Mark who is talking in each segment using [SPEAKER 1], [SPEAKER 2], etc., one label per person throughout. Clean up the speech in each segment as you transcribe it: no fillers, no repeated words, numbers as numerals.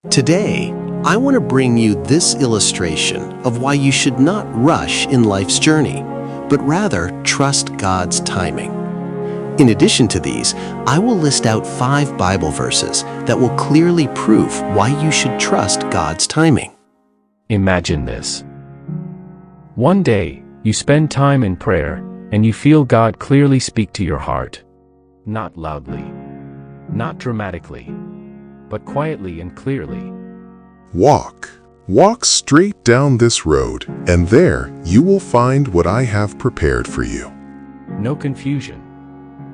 [SPEAKER 1] Today, I want to bring you this illustration of why you should not rush in life's journey, but rather trust God's timing. In addition to these, I will list out 5 Bible verses that will clearly prove why you should trust God's timing.
[SPEAKER 2] Imagine this. One day, you spend time in prayer, and you feel God clearly speak to your heart. Not loudly, not dramatically, but quietly and clearly.
[SPEAKER 3] Walk straight down this road, and there you will find what I have prepared for you.
[SPEAKER 2] No confusion,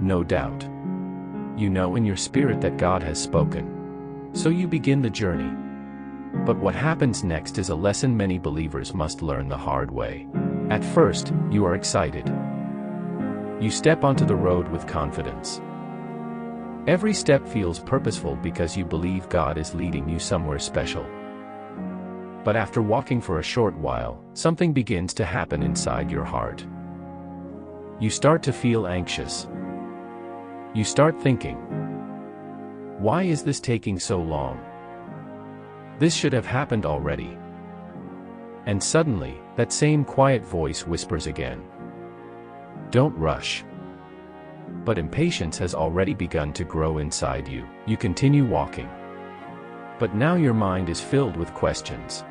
[SPEAKER 2] no doubt. You know in your spirit that God has spoken. So you begin the journey. But what happens next is a lesson many believers must learn the hard way. At first, you are excited. You step onto the road with confidence. Every step feels purposeful because you believe God is leading you somewhere special. But after walking for a short while, something begins to happen inside your heart. You start to feel anxious. You start thinking, why is this taking so long? This should have happened already. And suddenly, that same quiet voice whispers again. Don't rush. But impatience has already begun to grow inside you. You continue walking. But now your mind is filled with questions.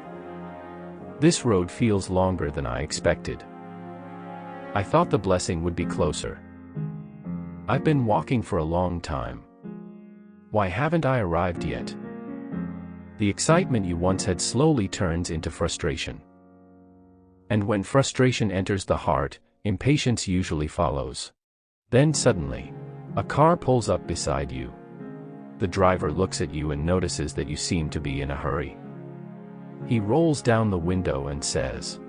[SPEAKER 2] This road feels longer than I expected. I thought the blessing would be closer. I've been walking for a long time. Why haven't I arrived yet? The excitement you once had slowly turns into frustration. And when frustration enters the heart, impatience usually follows. Then suddenly, a car pulls up beside you. The driver looks at you and notices that you seem to be in a hurry. He rolls down the window and says,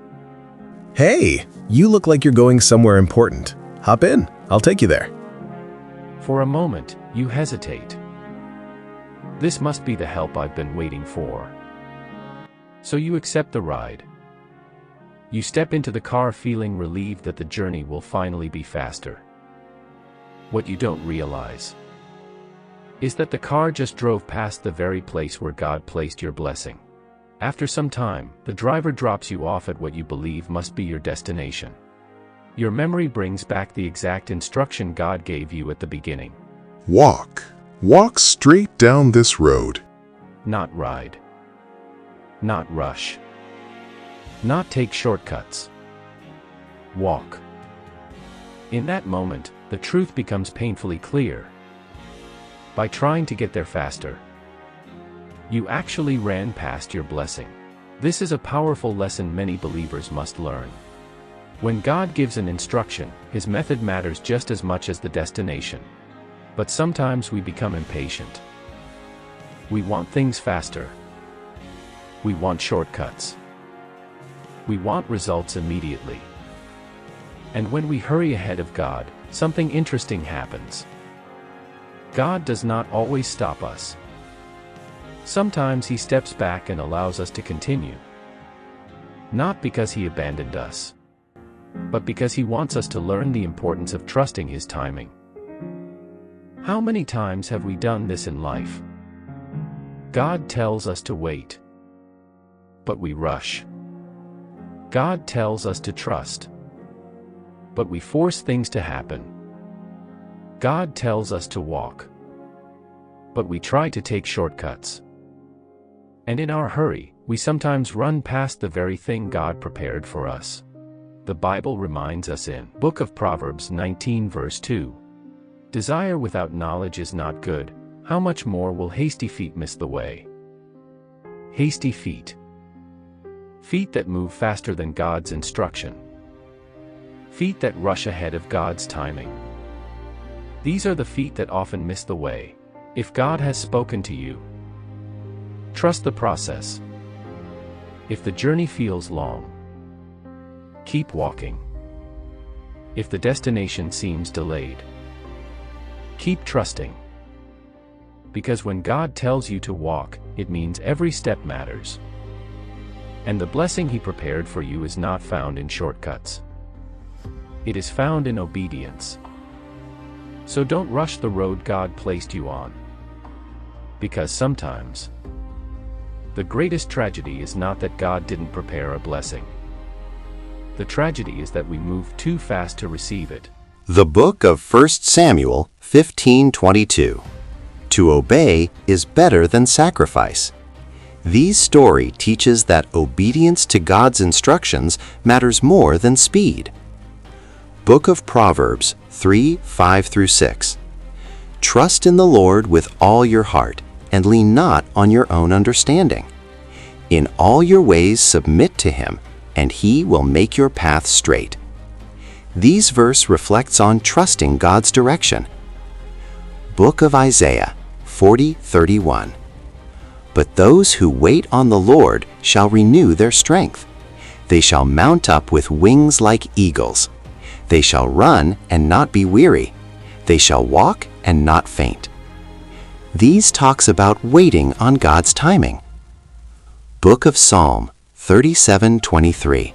[SPEAKER 4] "Hey, you look like you're going somewhere important. Hop in, I'll take you there."
[SPEAKER 2] For a moment, you hesitate. This must be the help I've been waiting for. So you accept the ride. You step into the car feeling relieved that the journey will finally be faster. What you don't realize is that the car just drove past the very place where God placed your blessing. After some time, the driver drops you off at what you believe must be your destination. Your memory brings back the exact instruction God gave you at the beginning.
[SPEAKER 3] Walk straight down this road.
[SPEAKER 2] Not ride. Not rush. Not take shortcuts. Walk. In that moment, the truth becomes painfully clear. By trying to get there faster, you actually ran past your blessing. This is a powerful lesson many believers must learn. When God gives an instruction, His method matters just as much as the destination. But sometimes we become impatient. We want things faster. We want shortcuts. We want results immediately. And when we hurry ahead of God, something interesting happens. God does not always stop us. Sometimes He steps back and allows us to continue. Not because He abandoned us, but because He wants us to learn the importance of trusting His timing. How many times have we done this in life? God tells us to wait, but we rush. God tells us to trust, but we force things to happen. God tells us to walk, but we try to take shortcuts. And in our hurry, we sometimes run past the very thing God prepared for us. The Bible reminds us in Book of Proverbs 19 verse 2, "Desire without knowledge is not good, how much more will hasty feet miss the way?" Hasty feet. Feet that move faster than God's instruction. Feet that rush ahead of God's timing. These are the feet that often miss the way. If God has spoken to you, trust the process. If the journey feels long, keep walking. If the destination seems delayed, keep trusting. Because when God tells you to walk, it means every step matters. And the blessing He prepared for you is not found in shortcuts. It is found in obedience. So don't rush the road God placed you on. Because sometimes, The greatest tragedy is not that God didn't prepare a blessing. The tragedy is that we move too fast to receive it.
[SPEAKER 5] The book of 1 Samuel 15:22. To obey is better than sacrifice. This story teaches that obedience to God's instructions matters more than speed. Book of Proverbs 3:5-6. Trust in the Lord with all your heart, and lean not on your own understanding. In all your ways submit to Him, and He will make your path straight. These verse reflects on trusting God's direction. Book of Isaiah 40:31. But those who wait on the Lord shall renew their strength. They shall mount up with wings like eagles. They shall run and not be weary. They shall walk and not faint. These talks about waiting on God's timing. Book of Psalm 37:23.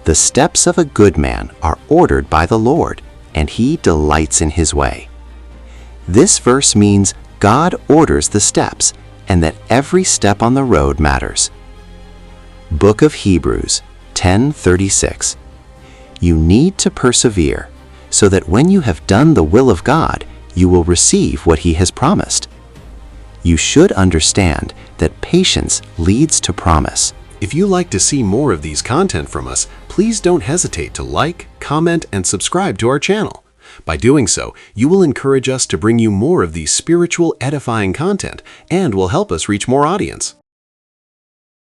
[SPEAKER 5] The steps of a good man are ordered by the Lord, and He delights in His way. This verse means God orders the steps, and that every step on the road matters. Book of Hebrews 10:36. You need to persevere, so that when you have done the will of God, you will receive what He has promised. You should understand that patience leads to promise.
[SPEAKER 1] If you like to see more of these content from us, please don't hesitate to like, comment, and subscribe to our channel. By doing so, you will encourage us to bring you more of these spiritual, edifying content and will help us reach more audience.